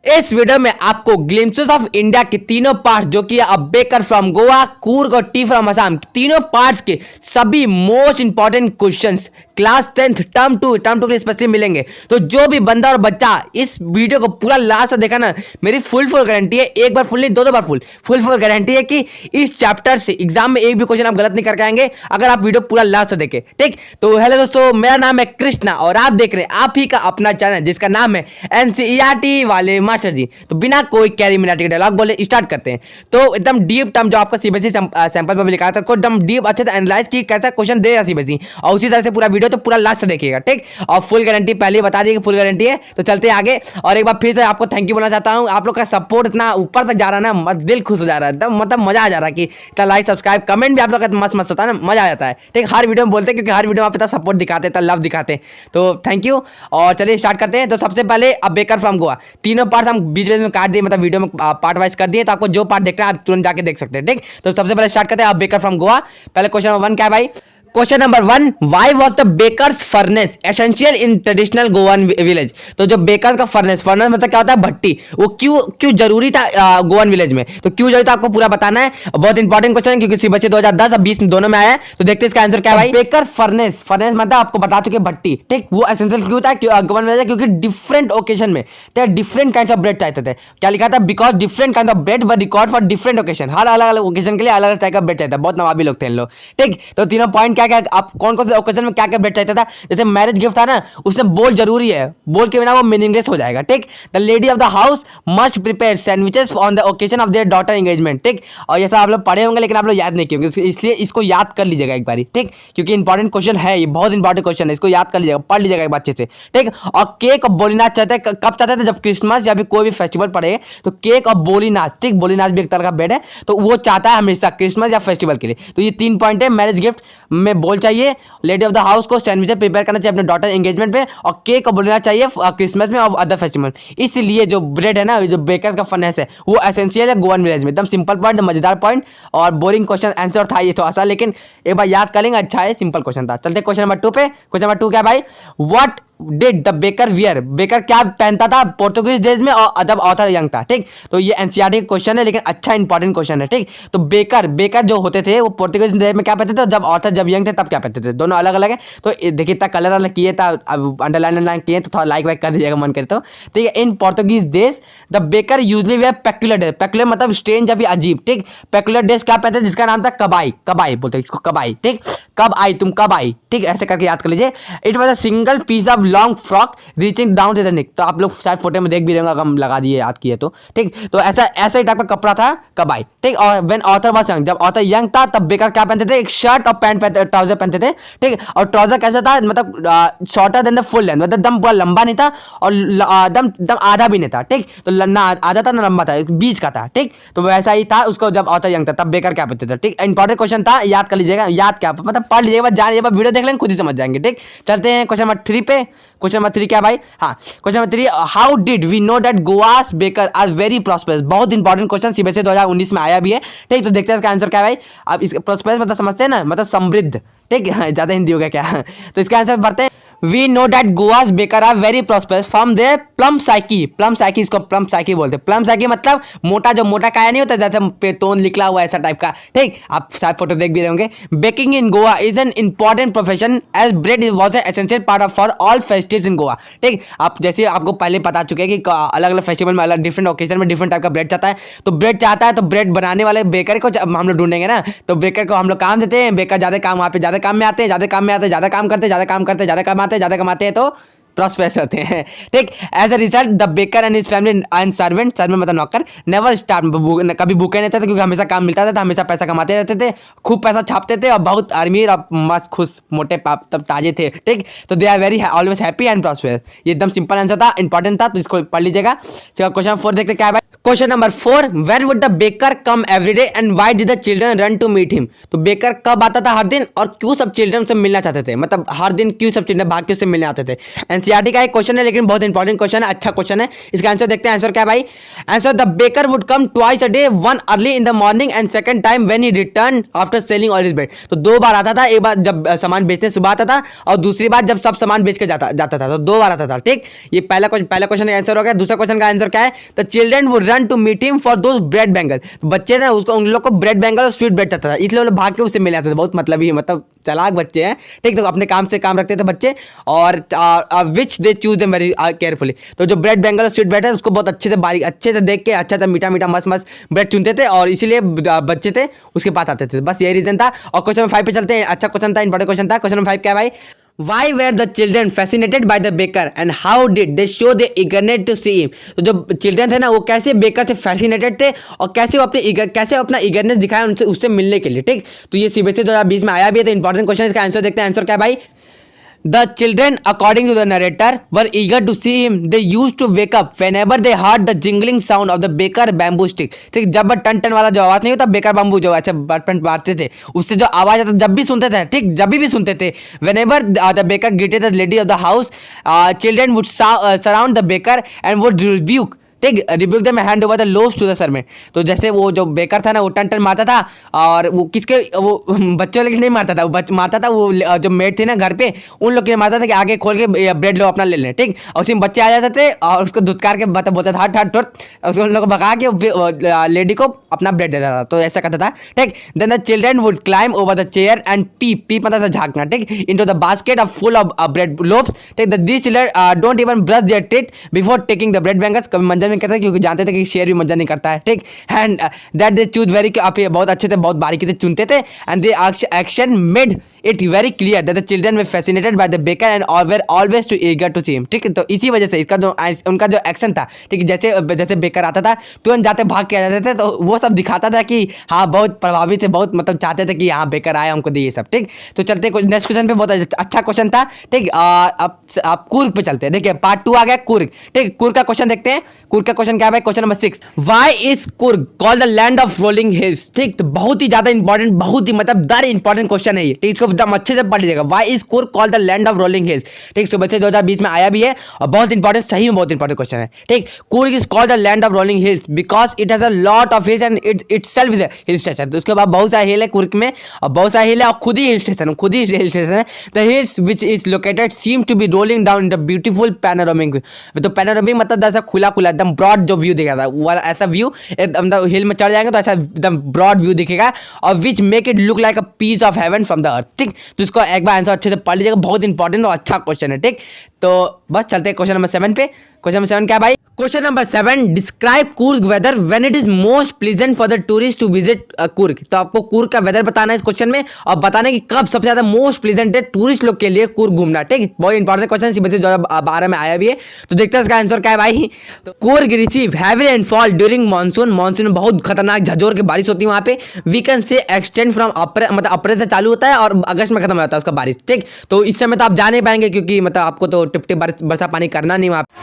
इस वीडियो में आपको ग्लिम्पसेस ऑफ इंडिया के तीनों पार्ट्स जो कि a baker from Goa, Coorg और टी फ्रॉम असम, तीनों पार्ट्स के सभी most important questions class 10th term two के लिए स्पेशली मिलेंगे। तो जो भी बंदा और बच्चा इस वीडियो को पूरा लास्ट तक देखा ना, मेरी फुल गारंटी है, एक बार फुल नहीं दो बार फुल गारंटी है कि इस चैप्टर से एग्जाम में एक भी क्वेश्चन आप गलत नहीं करके आएंगे अगर आप वीडियो पूरा लास्ट तक देखें। ठीक, तो हेलो दोस्तों, मेरा नाम है कृष्णा और आप देख रहे हैं आप ही का अपना चैनल जिसका नाम है एनसीईआरटी वाले मास्टर जी। तो बिना कोई कैरी मिनाटी के डायलॉग बोले स्टार्ट करते हैं। तो एकदम डीप टर्म जो आपका सीबीएसई सैंपल पर लिखा था, एकदम डीप अच्छे से एनालाइज की कैसा क्वेश्चन देगा सीबीएसई, और उसी तरह से पूरा वीडियो तो पूरा लास्ट से देखिएगा। ठीक, और फुल गारंटी पहले बता दी कि फुल गारंटी है। तो चलते हैं आगे, और एक बार फिर से आपको थैंक यू बोलना चाहता हूं। आप लोग का सपोर्ट इतना ऊपर तक जा रहा है ना, दिल खुश हो जा रहा है एकदम, मतलब मजा आ जा रहा है कि इतना लाइक सब्सक्राइब कमेंट भी आप लोग का मस्त होता है ना, मजा आ जाता है। ठीक, हर वीडियो में बोलते हैं क्योंकि हर वीडियो में आप इतना सपोर्ट दिखाते हैं, लव दिखाते हैं, तो थैंक यू। और चलिए स्टार्ट करते हैं। तो सबसे पहले अ बेकर फ्रॉम गोवा, तीनों पार्ट हम बीच में काट दिए, मतलब वीडियो में पार्ट वाइज कर दिए, तो आपको जो पार्ट देखना है आप तुरंत जाके देख सकते हैं। ठीक, तो सबसे पहले स्टार्ट करते हैं अ बेकर फ्रॉम गोवा। पहले क्वेश्चन नंबर 1 क्या है भाई? Question number 1, why was the bakers furnace essential in traditional Goan village? तो जो बेकर्स का फर्नेस मतलब क्या होता है? भट्टी, वो क्यों जरूरी था गोवन विलेज में? तो क्यों जरूरी था आपको पूरा बताना है। बहुत इंपॉर्टेंट क्वेश्चन है क्योंकि सीबीएसई 2010 और 20 दोनों में आया है। तो देखते हैं इसका आंसर क्या है भाई। बेकर फर्नेस मतलब आपको बता चुके भट्टी। ठीक, वो एसेंशियल क्यों था गोवन विलेज? क्योंकि डिफरेंट ओकेजन में डिफरेंट काइंड ऑफ ब्रेड चाहते थे। क्या लिखा था? Because different kind of bread were record for different occasion. हर अलग ओकेजन के लिए अलग टाइप का ब्रेड चाहिए था। बहुत नवाबी लोग थे इन लोग। ठीक, तो तीनों पॉइंट क्या क्या आप कौन कौन से ओकेजन में क्या क्या ब्रेड चाहिए था? जैसे मैरिज गिफ्ट था ना, उसमें बोल जरूरी है, बोल के बिना वो मीनिंगलेस हो जाएगा। ठीक, the lady of the house must prepare sandwiches on the occasion of their daughter engagement. ठीक, और ये सब आप लोग पढ़े होंगे लेकिन आप लोग याद नहीं किए, इसलिए इसको याद कर लीजिएगा एक बार। ठीक, क्योंकि इंपॉर्टेंट क्वेश्चन है, ये बहुत इंपॉर्टेंट क्वेश्चन है, इसको याद कर लीजिएगा, पढ़ लीजिएगा एक बार अच्छे से। ठीक, और केक और बोली नाच चाहते हैं, कब चाहते थे? जब क्रिसमस या फिर कोई भी फेस्टिवल पड़े तो केक और बोली नाच। ठीक, बोली नाच भी एक तरह का ब्रेड है, तो वो चाहता है हमेशा क्रिसमस या फेस्टिवल के लिए। तो ये 3 पॉइंट है, मैरिज गिफ्ट में बोल चाहिए, लेडी ऑफ द हाउस को सैंडविच प्रिपेयर करना चाहिए अपने डॉटर एंगेजमेंट पे, और केक को बोलना चाहिए क्रिसमस में और अदर फेस्टिवल। इसलिए जो ब्रेड है ना, जो बेकर का फर्नेस है, वो एसेंशियल है गोवन विलेज में। एकदम सिंपल पॉइंट, मजेदार पॉइंट, और बोरिंग क्वेश्चन आंसर था ये तो आसान, लेकिन एक बार याद कर लेंगे, अच्छा है, सिंपल क्वेश्चन था। चलते क्वेश्चन नंबर 2 पे। क्वेश्चन नंबर 2 क्या भाई? What did the baker wear? Baker क्या पहनता था पोर्तुगीज डेज में और जब ऑथर यंग था? ठीक, तो ये एनसीईआरटी क्वेश्चन है लेकिन अच्छा इंपॉर्टेंट क्वेश्चन है। ठीक, तो बेकर जो होते थे वो पोर्तुगीज डेज में क्या पहनते थे, जब ऑथर जब यंग थे तब क्या पहनते थे, दोनों अलग अलग है। तो देखिए इतना कलर अलग किए था, अब अंडरलाइन किए तो थोड़ा लाइक वाइक कर दीजिएगा मन करे तो। ठीक है, in Portuguese days the baker usually wear peculiar dress. Peculiar मतलब स्ट्रेंज या फिर अजीब। ठीक, पेक्युलर ड्रेस क्या पहनते थे जिसका नाम था कबाई बोलते हैं इसको, कबाई। ठीक, कब आई तुम कब आई? ठीक, ऐसे करके याद कर लीजिए। It was a single piece of long frock reaching down to the neck. तो आप लोग शायद फोटो में देख भी रहे होंगे, हम लगा दिए याद किए तो। ठीक, तो ऐसा ही टाइप का कपड़ा था कबाई। ठीक, और व्हेन ऑथर वाज यंग, जब ऑथर यंग था तब बेकर क्या पहनते थे? एक शर्ट और पैंट ट्राउजर पहनते थे। ठीक, और ट्राउजर कैसा था? मतलब shorter than the full length, मतलब दम पूरा लंबा नहीं था और दम आधा भी नहीं था। ठीक, तो ना आधा था ना लंबा था, बीच का था। ठीक, तो वैसा ही था उसको जब ऑथर यंग था तब बेकर क्या पहनते थे। ठीक, इंपॉर्टेंट क्वेश्चन था, याद कर लीजिएगा। याद क्या मतलब पढ़ लीजिएगा, जानिए, वीडियो देख लेंगे खुद ही समझ जाएंगे। ठीक, चलते हैं क्वेश्चन नंबर 3 पे। क्वेश्चन नंबर 3 क्या भाई? हाँ, question number 3, how did we know that Goa's baker are very prosperous? बहुत इंपॉर्टेंट क्वेश्चन, सीबीएसई 2019 में आया भी है। ठीक, तो देखते हैं इसका आंसर क्या भाई। अब इसका प्रॉस्पेरस मतलब समझते हैं ना, मतलब समृद्ध। ठीक, ज्यादा हिंदी हो गया क्या? तो इसका आंसर बढ़ते हैं। We know that Goa's baker are very prosperous from their plum psyche। plum psyche, इसको plum psyche बोलते हैं। plum psyche मतलब मोटा, जो मोटा काया नहीं होता जैसे पेटोन निकला हुआ ऐसा टाइप का। ठीक, आप शायद फोटो देख भी रहे होंगे। Baking in Goa is an important profession as bread was an essential part of for all festivals in Goa. ठीक, आप जैसे आपको पहले पता चुके हैं कि अलग अलग फेस्टिवल में अलग डिफरेंट ओकेजन में डिफरेंट टाइप का ब्रेड चाहता है। तो ब्रेड चाहता है तो ब्रेड बनाने वाले बेकर को हम लोग ढूंढेंगे ना, तो बेकर को हम लोग काम देते हैं। बेकर ज्यादा काम, वहाँ पे ज्यादा काम में आते हैं, ज्यादा काम में आते हैं, ज्यादा काम करते हैं, ज्यादा काम करते हैं, ज्यादा कमाते हैं, ज्यादा कमाते हैं तो प्रॉस्पेरस होते हैं। ठीक, as a result the baker and his family and servant मतलब नौकर नेवर स्टार्व, कभी भूखे नहीं थे क्योंकि हमेशा काम मिलता था, हमेशा पैसा कमाते रहते थे, खूब पैसा छापते थे और बहुत अमीर और मस्त खुश मोटे पाप तब ताजे थे। ठीक, तो they are very always happy and prosperous. ये एकदम सिंपल आंसर था, इंपॉर्टेंट था, तो इसको पढ़ लीजिएगा। चलो क्वेश्चन 4 देखते क्या है भाई। Question number 4, when would the baker come every day and why did the children run to meet him. तो बेकर कब आता था हर दिन और क्यों सब चिल्ड्रन से मिलना चाहते थे, मतलब हर दिन क्यों सब चिल्ड्रन भाग के उससे मिलने आते थे। एनसीईआरटी का एक क्वेश्चन है लेकिन बहुत इंपॉर्टेंट क्वेश्चन है, अच्छा क्वेश्चन है। इसका आंसर देखते हैं। आंसर क्या है भाई? Answer, the baker would come twice a day, one early in the morning and second time when he return after selling all his bread. तो 2 बार आता था, एक बार जब सामान बेचने सुबह आता था और दूसरी बार जब सब सामान बेच के जाता था, तो 2 बार आता था। ठीक, ये पहला क्वेश्चन का आंसर हो गया। दूसरा क्वेश्चन का आंसर क्या है? The children would run to meet him for those bread bangle. तो बच्चे ना उसको, उन लोग को ब्रेड बैंगल और स्वीट ब्रेड चाहता था, इसलिए वो लोग भाग के उससे मिल आते थे। बहुत मतलब ही, मतलब चालाक बच्चे हैं। ठीक, तो अपने काम से काम रखते थे बच्चे, और which they choose them very carefully. तो जो ब्रेड बैंगल और स्वीट ब्रेड है उसको बहुत अच्छे से बारीक अच्छे से देख के अच्छा सा मीठा मीठा मस्त मस्त ब्रेड चुनते थे, और इसीलिए बच्चे थे उसके पास आते थे। बस यही रीजन था। और क्वेश्चन नंबर 5 पे चलते हैं। अच्छा क्वेश्चन था, इंपॉर्टेंट क्वेश्चन था। क्वेश्चन नंबर 5 क्या है भाई? Why were the children fascinated by the baker and how did they show their eagerness to see him? तो जो चिल्ड्रन थे ना वो कैसे बेकर से फैसिनेटेड थे और कैसे वो अपना ईगरनेस दिखाया उनसे उससे मिलने के लिए। ठीक, तो ये सीबीएसई 2020 में आया भी है। तो इंपॉर्टेंट क्वेश्चन है, इसका आंसर देखते हैं। आंसर क्या है भाई? The children, according to the narrator, were eager to see him. They used to wake up whenever they heard the jingling sound of the baker bamboo stick. ठीक, जब ton ton वाला जो आवाज नहीं होता बेकर बाम्बू जो अच्छा button मारते थे उससे जो आवाज आता जब भी सुनते थे, ठीक, जब भी सुनते थे, whenever the baker greeted the lady of the house, children would surround the baker and would rebuke. ठीक, rebuke them, hand over the loaves to the servant. तो जैसे वो जो बेकर था ना वो टन टन मारता था, और वो किसके, वो बच्चों के लिए नहीं मारता था, वो मारता था वो जो मेड थे ना घर पे उन लोग के लिए मारता था कि आगे खोल के ब्रेड लो अपना ले लें। ठीक, और उसी में बच्चे आ जाते थे और उसको धुतकार के बोलता था हट हट हट, उसको उन लोग को भगा के लेडी को अपना ब्रेड देता था। तो ऐसा करता था। ठीक, then the children would climb over the chair and peep मतलब था झांकना। ठीक, into the basket of full of bread loaves. ठीक, this children don't even brush their teeth before taking the bread bangles. कभी मंजन में कहते हैं क्योंकि जानते थे कि शेर भी मंजन नहीं करता है। ठीक, and that they choose very, आप ये बहुत अच्छे थे, बहुत बारीकी से चुनते थे, and they action made it very clear that the children were fascinated by the baker and were always too eager to see him. ठीक है, तो इसी वजह से इसका जो उनका जो एक्शन था, ठीक है, जैसे बेकर आता था तुरंत जाते भाग के आ जाते थे, तो वो सब दिखाता था कि हाँ बहुत प्रभावित थे, बहुत मतलब चाहते थे कि हाँ बेकर आए हमको दिए सब। ठीक, तो चलते नेक्स्ट क्वेश्चन पे, बहुत अच्छा क्वेश्चन था। ठीक, अब कुर्ग पे चलते हैं। देखिए पार्ट 2 आ गया, कुर्ग। ठीक, कुर्ग का क्वेश्चन देखते हैं। कुर्ग का क्वेश्चन क्या है? Question number 6, why is Coorg called the land of rolling hills. ठीक, तो बहुत ही ज्यादा इंपॉर्टेंट, बहुत ही मतलब दर इंपॉर्टेंट क्वेश्चन है ये। ठीक, इसको एकदम अच्छे से पढ़ लीजिएगा। Why is Coorg called the land of rolling hills. ठीक, सुबह से 2020 में आया भी है और बहुत इंपॉर्टेंट, सही में बहुत इंपॉर्टेंट क्वेश्चन है। ठीक, Coorg is called the land of rolling hills because it has a lot of hills and it itself is a hill station. तो उसके बाद बहुत सारे हिल है कुर्ग में, और बहुत सारे हिल है और खुद ही हिल स्टेशन है। The hills which is located seem to be rolling down in the beautiful panoramic view. तो पैनोरामिक मतलब ऐसा खुला खुला एकदम ब्रॉड जो व्यू दिखेगा, वो ऐसा व्यू एकदम हिल में चढ़ जाएंगे तो ऐसा एकदम ब्रॉड व्यू दिखेगा, और which make it look like a piece of heaven from the earth. ठीक, तो इसको एक बार आंसर अच्छे से पढ़ लीजिएगा, बहुत इंपॉर्टेंट और अच्छा क्वेश्चन है। ठीक, तो बस चलते हैं क्वेश्चन नंबर 7 पे। क्वेश्चन नंबर 7 क्या है भाई? Question number 7, describe Coorg weather when it is most pleasant for the tourist to visit Coorg. तो आपको कुर्ग का वेदर बताना है इस क्वेश्चन में, और बताना कि कब सबसे ज्यादा मोस्ट प्लीजेंट है टूरिस्ट लोग के लिए कुर्ग घूमना। ठीक, बहुत इंपॉर्टेंट क्वेश्चन, सीबीएसई 2012 में आया भी है। तो देखते हैं इसका आंसर क्या है भाई? तो Coorg receive heavy rainfall during monsoon. Monsoon में बहुत खतरनाक झज्जोर की बारिश होती है वहां पे। We can say extend from मतलब अप्रैल से चालू होता है और अगस्त में खत्म हो जाता है उसका बारिश। ठीक, तो इस समय तो आप जा नहीं पाएंगे क्योंकि मतलब आपको तो टिप टिप बरसा पानी करना नहीं वहां पे।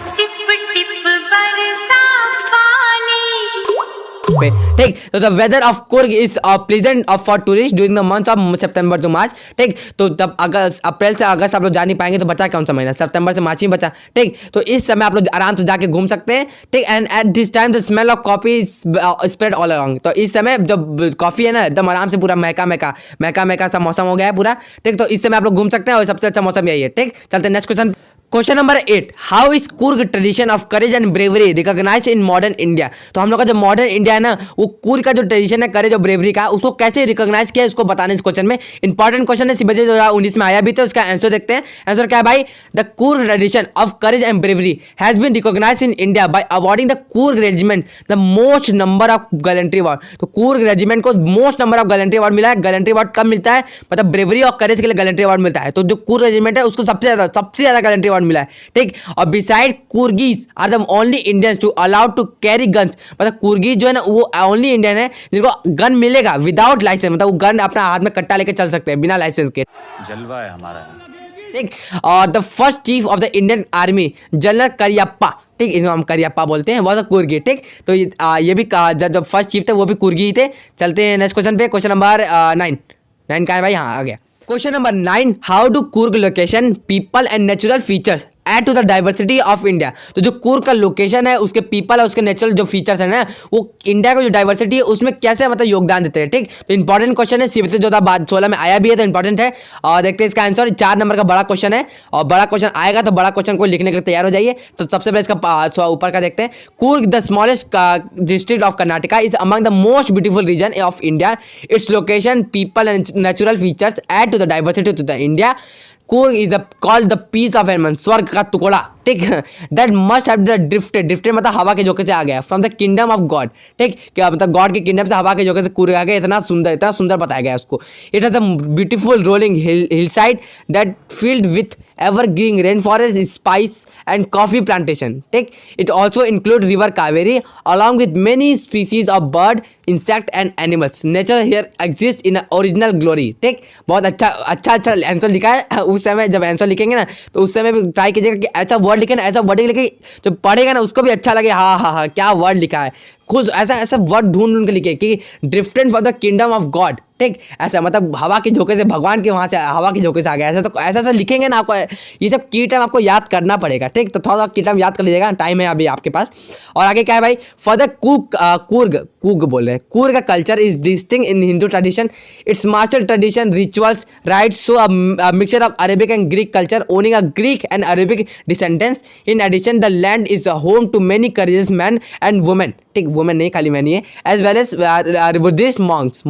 ठीक, तो the weather of Coorg is pleasant for tourist during the month of September to March. ठीक, तो तब अप्रैल से अगस्त आप लोग जा नहीं पाएंगे, तो बचा कौन सा महीना? सितंबर से मार्च ही बचा। ठीक, तो इस समय आप लोग आराम से जाके घूम सकते हैं। ठीक, and at this time the smell of coffee spread all around. तो इस समय जब कॉफी है ना एकदम आराम से पूरा महका सा मौसम हो गया है पूरा। ठीक, तो इस समय आप लोग घूम सकते हैं और सबसे अच्छा मौसम यही है। ठीक, चलते next question. Question number 8, how is Coorg tradition of courage and bravery recognized in modern India. तो हम लोग का जो मॉडर्न इंडिया है ना, वो कुर्ग का जो ट्रेडिशन है करेज और ब्रेवरी का, उसको कैसे रिकॉग्नाइज किया इसको बताना इस क्वेश्चन में। इंपॉर्टेंट क्वेश्चन है, सीबीएसई 2019 में आया भी था। उसका आंसर देखते हैं। आंसर क्या है भाई? The Coorg tradition of courage and bravery has been recognized in India by awarding the Coorg regiment the most number of gallantry award. तो कुर्ग रेजिमेंट को most number of gallantry award मिला है। गैलेंट्री अवार्ड कब मिलता है? मतलब ब्रेवरी और करेज के लिए गैलेंट्री अवार्ड मिलता है। तो जो कुर्ग रेजिमेंट है उसको सबसे ज्यादा गैलेंट्री अवार्ड मिला है। ठीक, और beside Coorgis are the only Indians to allowed to carry guns. मतलब कुर्गीज जो है ना वो ओनली इंडियन है जिनको गन मिलेगा विदाउट लाइसेंस, मतलब वो गन अपना हाथ में कट्टा लेके चल सकते हैं बिना लाइसेंस के। जलवा है हमारा। ठीक, और the first chief of the Indian army general Cariappa ठीक, इनको हम करियप्पा बोलते हैं, वो तो कुर्गी। ठीक, तो ये भी जब फर्स्ट चीफ थे वो भी कुर्गी ही थे। चलते हैं नेक्स्ट क्वेश्चन पे, क्वेश्चन नंबर 9। 9 कहाँ है भाई, हाँ आ गया। Question number 9, how do Coorg location people and natural features add to the diversity of India. तो जो कुर्ग का लोकेशन है, उसके पीपल और उसके नेचुरल जो फीचर्स है ना, वो इंडिया का जो डाइवर्सिटी है उसमें कैसे मतलब योगदान देते हैं। ठीक, तो इंपॉर्टेंट क्वेश्चन है, सीबीएसई 2016 में आया भी है, तो इंपॉर्टेंट है। और देखते हैं इसका आंसर, 4 नंबर का बड़ा क्वेश्चन है, और बड़ा क्वेश्चन आएगा तो बड़ा क्वेश्चन को लिखने के लिए तैयार हो जाइए। तो सबसे पहले इसका ऊपर का देखते हैं। Coorg the smallest district of Karnataka is among the most beautiful region of India. Its location, people and natural features add to the diversity to the India. Coorg is called the piece of heaven, स्वर्ग का टुकड़ा। ठीक, that must have the drifted, drifted मतलब हवा के झोंके से आ गया, from the kingdom of God. ठीक, क्या मतलब गॉड के किंगडम से हवा के झोंके से कुर्ग आ गया। इतना सुंदर बताया गया उसको। It has a beautiful rolling Hillside that field with evergreen rainforest, spice and coffee plantation. ठीक, it also include river Kaveri along with many species of bird, insect and animals. Nature here exists in original glory. ठीक, बहुत अच्छा answer लिखा है। उस समय जब answer लिखेंगे ना, तो उस समय भी ट्राई कीजिएगा कि ऐसा वर्ड लिखे ना, ऐसा वर्डिंग लिखे जो पढ़ेगा ना उसको भी अच्छा लगे। हाँ क्या वर्ड लिखा है, खुद ऐसा वर्ड ढूंढ के लिखे कि drifted for the kingdom of God. ठीक, ऐसा मतलब हवा के झोंके से भगवान के वहाँ से हवा के झोंके से आ गया। ऐसा लिखेंगे ना, आपको ये सब की टाइम आपको याद करना पड़ेगा। ठीक, तो थोड़ा की टाइम याद कर लीजिएगा, टाइम है अभी आपके पास। और आगे क्या है भाई, फॉर द कुर्ग बोल रहे हैं। कुर्ग का culture is distinct in Hindu tradition. Its martial tradition, rituals, rites show a mixture of Arabic and Greek culture owning a Greek and Arabic descendants. In addition the land is home to many courageous man and women. ठीक, women नहीं, खाली man ही है। As well as Buddhist monks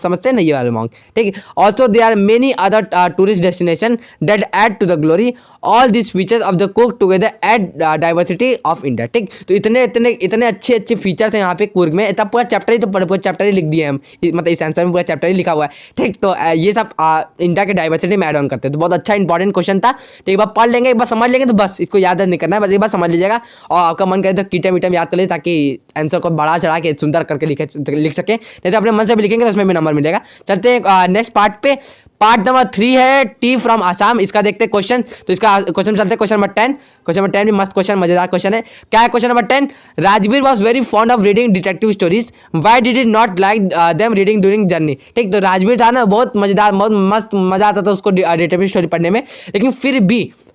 समझते हैं ना, ये वाले मॉन्क। ठीक, also there are many other tourist destination that add to the glory. All this features of the Coorg together add diversity of India. ठीक, तो इतने अच्छे फीचर्स हैं यहाँ पे कुर्ग में। इतना पूरा चैप्टर ही तो पूरा चैप्टर ही लिख दिए हम, मतलब इस आंसर में पूरा चैप्टर ही लिखा हुआ है। ठीक, तो ये सब इंडिया के डाइवर्सिटी में एड ऑन करते हैं। तो बहुत अच्छा इंपॉर्टेंट क्वेश्चन था। तो एक बार पढ़ लेंगे, एक बार समझ लेंगे, तो बस इसको याद नहीं करना है, बस एक बार समझ लीजिएगा। और आपका मन करे तो कीटम वीटम याद कर लीजिए, ताकि आंसर को बढ़ा चढ़ा के सुंदर करके लिख सके। नहीं तो अपने मन से भी लिखेंगे तो उसमें भी नंबर मिलेगा। चलते हैं नेक्स्ट पार्ट पे। पार्ट नंबर 3 है टी फ्रॉम आसाम। इसका देखते हैं क्वेश्चन। तो इसका क्वेश्चन चलते हैं क्वेश्चन नंबर 10। क्वेश्चन नंबर 10 भी मस्त क्वेश्चन, मजेदार क्वेश्चन है। क्या है question number 10? Rajveer was very fond of reading detective stories, why did it not like them reading during journey. ठीक, तो राजवीर था ना, बहुत मजेदार, बहुत मस्त मजा आता था उसको डिटेक्टिव स्टोरी पढ़ने में। लेकिन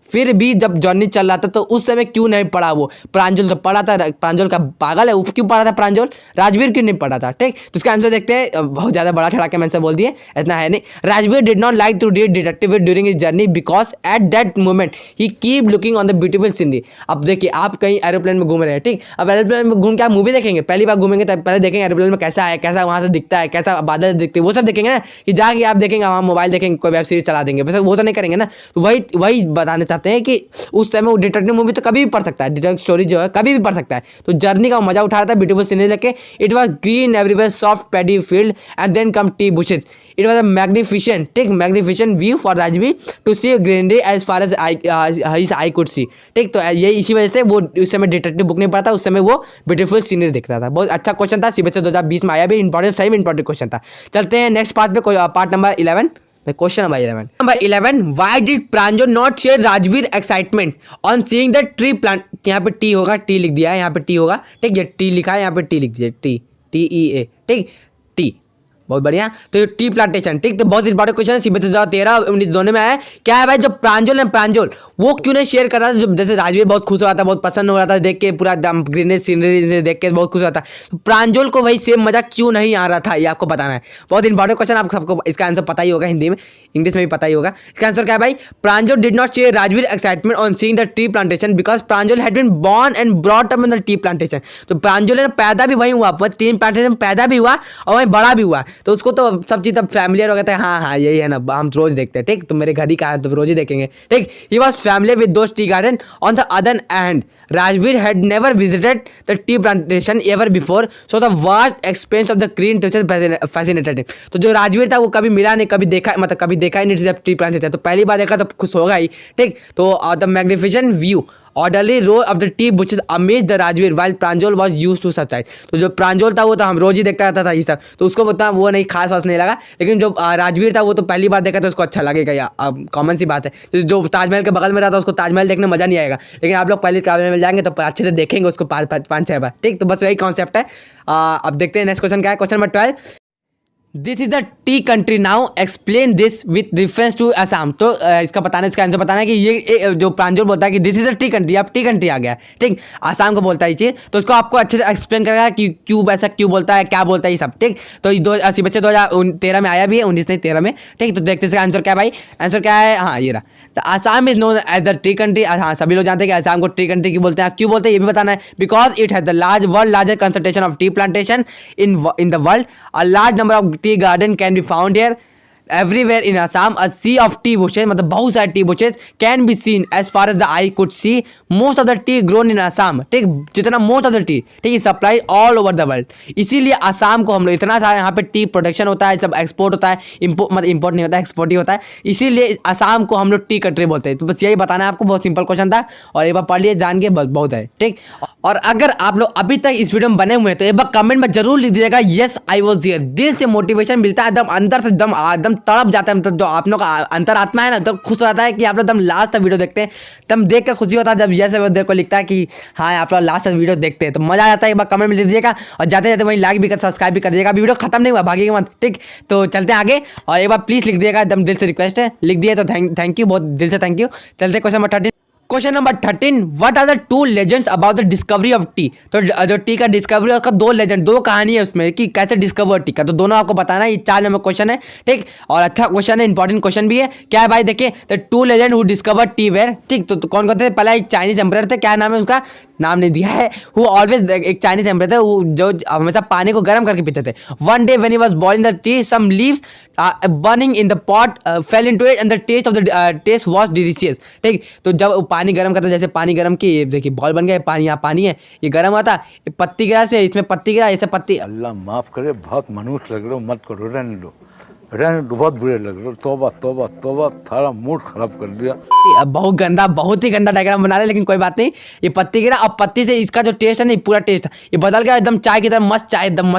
फिर भी जब जर्नी चल रहा था तो उस समय क्यों नहीं पढ़ा वो? प्रांजल तो पढ़ा था, प्रांजल का पागल है, वो क्यों पढ़ा था प्रांजल? राजवीर क्यों नहीं पढ़ा था? ठीक, तो इसका आंसर देखते हैं। बहुत ज़्यादा बड़ा चढ़ा के आंसर बोल दिए, इतना है नहीं। Rajveer did not like to read detective during his journey because at that moment he keep looking on the beautiful scenery. अब देखिए, आप कहीं एरोप्लेन में घूम रहे हैं, ठीक, अब एरोप्लेन में घूम के आप मूवी देखेंगे, पहली बार घूमेंगे तो पहले देखेंगे एरोप्लेन में कैसा है, कैसा वहाँ से दिखता है, कैसा बादल दिखते हैं, वो सब देखेंगे ना। कि जाके आप देखेंगे वहाँ मोबाइल देखेंगे, कोई वेब सीरीज चला देंगे, वैसे वो तो नहीं करेंगे ना। तो वही बताना चाहते हैं कि उस समय वो डिटेक्टिव मूवी तो कभी भी पढ़ सकता है, डिटेक्टिव स्टोरी जो है कभी भी पढ़ सकता है। तो जर्नी का मजा उठा रहा था ब्यूटीफुल सीनरी लेके। It was green everywhere, soft paddy field and then come tea bushes. It was a magnificent, ठीक, magnificent view for Rajveer to see greenery as far as I could see. ठीक, तो ये इसी वजह से वो उस समय डिटेक्टिव बुक नहीं पढ़ा था, उस समय वो ब्यूटीफुल सीनरी दिख रहा था। बहुत अच्छा क्वेश्चन था, सीबीएसई 2020 में आया भी, इंपॉर्टेंट, सही में इंपॉर्टेंट क्वेश्चन था। चलते हैं नेक्स्ट पार्ट पे, part number 11। Question number 11, why did Pranjal not share Rajveer excitement on seeing the tree plant. यहाँ पे टी होगा, टी लिख दिया है, यहाँ पे टी होगा, ठीक, ये टी लिखा है, यहाँ पे टी लिख दीजिए, TEA, ठीक, टी, बहुत बढ़िया। तो ये टी प्लांटेशन, ठीक, तो बहुत इंपॉर्टेंट क्वेश्चन है, सीबीएसई 2013-19 दोनों में है। क्या है भाई, जो प्रांजल वो क्यों नहीं शेयर कर रहा था? जैसे राजवीर बहुत खुश हो रहा था, बहुत पसंद हो रहा था देख के, पूरा ग्रीनरी सीनरी देख के बहुत खुश हो रहा था, तो प्रांजल को वही सेम मजा क्यों नहीं आ रहा था, ये आपको बताना है। बहुत इंपॉर्टेंट क्वेश्चन, आप सबको इसका आंसर पता ही होगा, हिंदी में, इंग्लिश में भी पता ही होगा। इसका आंसर क्या है भाई? Pranjal did not share Rajveer excitement on seeing the tea plantation because Pranjal had been born and brought up in the tea plantation. तो प्रांजल ने पैदा भी वहीं हुआ, टी प्लांटेशन पैदा भी हुआ और वहीं बड़ा भी हुआ, तो उसको तो सब चीज तब फैमिलियर हो गया था। हाँ यही है ना, हम रोज देखते हैं, ठीक, तो मेरे घर ही का है तो रोज ही देखेंगे, ठीक। He was familiar with those tea garden. On the other hand Rajveer had never visited the tea plantation ever before, so the vast expense of the green texture fascinated him. तो जो राजवीर था वो कभी मिला नहीं, कभी देखा ही नहीं टी प्लांटेशन, तो पहली बार देखा तो खुश होगा ही, ठीक। तो the magnificent view orderly row of the tea bushes amaze the Rajveer while Pranjal was used to such side. तो जो प्रांजल था वो तो हम रोज ही देखता रहता था ये सब, तो उसको उतना वो नहीं खास वास नहीं लगा, लेकिन जो राजवीर था वो तो पहली बार देखा तो उसको अच्छा लगेगा, या कॉमन सी बात है। तो जो ताजमहल के बगल में रहता है उसको ताजमहल देखने में मजा नहीं आएगा, लेकिन आप लोग पहले ताजमहल जाएंगे तो अच्छे से देखेंगे उसको 5-6 बार, ठीक। तो बस वही कॉन्सेप्ट है। अब देखते हैं नेक्स्ट क्वेश्चन क्या है। Question number 12, this is the tea country now explain this with reference to Assam. तो इसका बताना, इसका आंसर बताना है कि ये जो प्रांजल बोलता है कि this is the tea country, अब टी कंट्री आ गया, ठीक। आसाम को बोलता है ये चीज़, तो उसको आपको अच्छे से एक्सप्लेन करेगा कि क्यों ऐसा क्यों बोलता है, क्या बोलता है ये सब, ठीक। तो ये 80 बच्चे 2013 में आया भी है, 19 नहीं 13 में, ठीक। तो देखते इसका आंसर क्या है भाई, आंसर क्या है, हाँ ये रहा। तो Assam is known as the tea country. हाँ सभी लोग जानते हैं कि आसाम को टी कंट्री क्यों बोलते हैं, क्यों बोलते हैं ये भी बताना है। Because it has the world largest concentration of tea plantation in the world, a large number of tea garden can be found here everywhere in Assam. A sea of tea bushes, मतलब बहुत सारे T bushes can be seen as far as the eye could see. Most of the tea grown in Assam, ठीक, जितना most of the tea, ठीक, is supplied all over the world. इसीलिए असम को हम लोग इतना सारा यहाँ पे टी प्रोडक्शन होता है, सब एक्सपोर्ट होता है, मतलब इम्पोर्ट नहीं होता है, एक्सपोर्ट ही होता है, इसीलिए असम को हम लोग टी कंट्री बोलते हैं। तो बस यही बताना है आपको, बहुत सिंपल क्वेश्चन था और एक बार पढ़ लिए जान के बस बहुत है, ठीक। और अगर आप लोग अभी तक इस वीडियो में बने हुए हैं तो एक बार कमेंट में जरूर लिख दीजिएगा यस आई वाज देयर। दिल से मोटिवेशन मिलता है, एकदम अंदर से एकदम तड़प जाता है, मतलब जो आप लोग का अंतरात्मा है ना, तो खुश होता है कि आप लोग एकदम लास्ट तक वीडियो देखते हैं, तब देख कर खुशी होता है जब यस देर को लिखता है कि हाँ आप लोग लास्ट तक वीडियो देखते हैं, तो मजा आ जाता है। एक बार कमेंट में लिख दीजिएगा और जाते जाते वहीं लाइक भी कर सब्सक्राइब भी कर दीजिएगा। वीडियो खत्म नहीं हुआ, भागिएगा मत, ठीक। तो चलते हैं आगे और एक बार प्लीज लिख दीजिएगा, एकदम दिल से रिक्वेस्ट है, लिख दिए तो थैंक यू, बहुत दिल से थैंक यू। चलते question number 13। Question number 13, what are the two legends about the discovery of tea. तो जो टी का डिस्कवरी है उसका दो लेजेंड, दो कहानी है उसमें कि कैसे डिस्कवर टी का, तो दोनों आपको बताना है। ये 4 नंबर क्वेश्चन है, ठीक, और अच्छा क्वेश्चन है, इंपॉर्टेंट क्वेश्चन भी है। क्या है भाई, देखिए, the two legend who discover tea were, ठीक। तो कौन कौन थे, पहला एक चाइनीज एम्परर थे, क्या नाम है उसका, नाम नहीं दिया है, हु ऑलवेज, एक चाइनीज एम्परर थे जो हमेशा पानी को गर्म करके पीते थे। One day when he was boiling the tea, some leaves burning in the pot fell into it and the taste was delicious, ठीक। तो जब पानी गर्म करते, जैसे पानी गर्म की, देखिए बॉल बन गया, पानी, यहाँ पानी है, ये गर्म हुआ था, पत्ती गिरा से, इसमें पत्ती गिरा, ऐसे पत्ती, अल्लाह माफ करे, बहुत मनुष्य लग रहे हो, मत करो, रहने दो, बहुत बुरे लग रहे हो, तौबा तौबा तौबा, थारा मूड खराब कर दिया। बहुत गंदा, बहुत ही गंदा डायग्राम बना रहे, लेकिन कोई बात नहीं। ये पत्ती गिरा और पत्ती से इसका जो टेस्ट है ना, पूरा टेस्ट ये बदल गया, एकदम चाय की तरह मस्त चाय, एकदम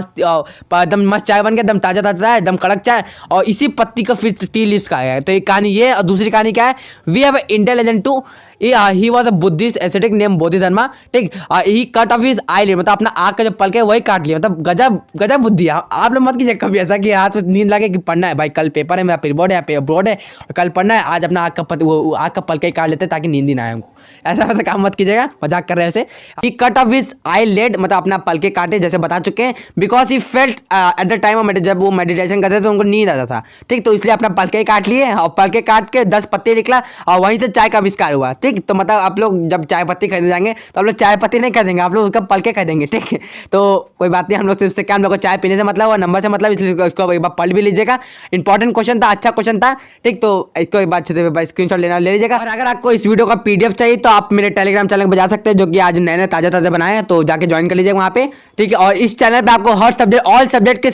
मस्त चाय बन गया, एकदम ताजा ताजा, एकदम कड़क चाय। और इसी पत्ती का फिर टी लीव्स का है। तो एक कहानी ये, और दूसरी कहानी क्या है, we have Indian legend too, he was a Buddhist ascetic name Bodhidharma, ठीक। He cut off his eyelid, मतलब अपना आँख का जो पलक है वही काट लिया, मतलब गजब गजब बुद्धि है। आप लोग मत कीजिए कभी ऐसा कि हाथ में नींद लगे कि पढ़ना है भाई, कल पेपर है, मेरा पेपर है, बोर्ड है, कल पढ़ना है, आज अपना आँख का पलक ही काट लेते हैं ताकि नींद ही ना आए हमको। ऐसा वैसा काम मत कीजिएगा, मजाक कर रहे हैं ऐसे। ही कट ऑफ हिज आईलिड, मतलब अपना पलके काटे, जैसे बता चुके हैं, because he felt at the time of, जब वो मेडिटेशन करते थे तो उनको नींद आता था, ठीक। तो इसलिए अपना पलके काट लिए और पलके काट के 10 पत्ते निकला और वहीं से चाय का आविष्कार हुआ, ठीक। तो मतलब आप लोग जब चाय पत्ती खरीदने जाएंगे तो आप लोग चाय पत्ती नहीं खरीदेंगे, आप लोग उसका पलके खरीदेंगे, ठीक है। तो कोई बात नहीं, हम लोग से उससे क्या, हम लोग को चाय पीने से मतलब और नंबर से मतलब, इसलिए उसको एक बार पढ़ भी लीजिएगा। इंपॉर्टेंट क्वेश्चन था, अच्छा क्वेश्चन था, ठीक। तो इसको एक बार अच्छे से स्क्रीनशॉट लेना ले लीजिएगा। और अगर आपको इस वीडियो का पीडीएफ चाहिए तो आप मेरे टेलीग्राम चैनल पर जा सकते हैं, जो कि आज नए ताजा बनाए हैं, तो जाके ज्वाइन कर लीजिएगा वहाँ पे, ठीक है। और इस चैनल पे आपको हर सब्जेक्ट, ऑल सब्जेक्ट के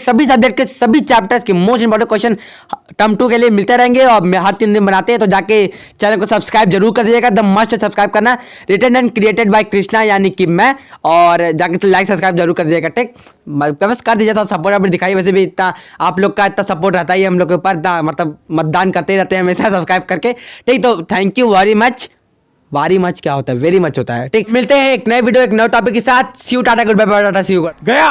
सभी चैप्टर्स के मोस्ट इंपॉर्टेंट क्वेश्चन टर्म 2 के लिए मिलते रहेंगे और हर 3 दिन बनाते हैं। तो जाके चैनल को सब्सक्राइब जरूर कर दीजिएगा, द मस्ट सब्सक्राइब करना, written and created by Krishna, यानी कि मैं, और जाके लाइक सब्सक्राइब जरूर कर दीजिएगा, ठीक। बस कर दीजिए, तो सपोर्ट आपने दिखाई, वैसे भी इतना आप लोग का इतना सपोर्ट रहता ही हम लोग के ऊपर, मतलब मतदान करते रहते हैं हमेशा सब्सक्राइब करके, ठीक। तो थैंक यू वेरी मच क्या होता है, वेरी मच होता है, ठीक। मिलते हैं एक नए वीडियो, एक नए टॉपिक के साथ। See you, tata, goodbye, tata, see you, गया।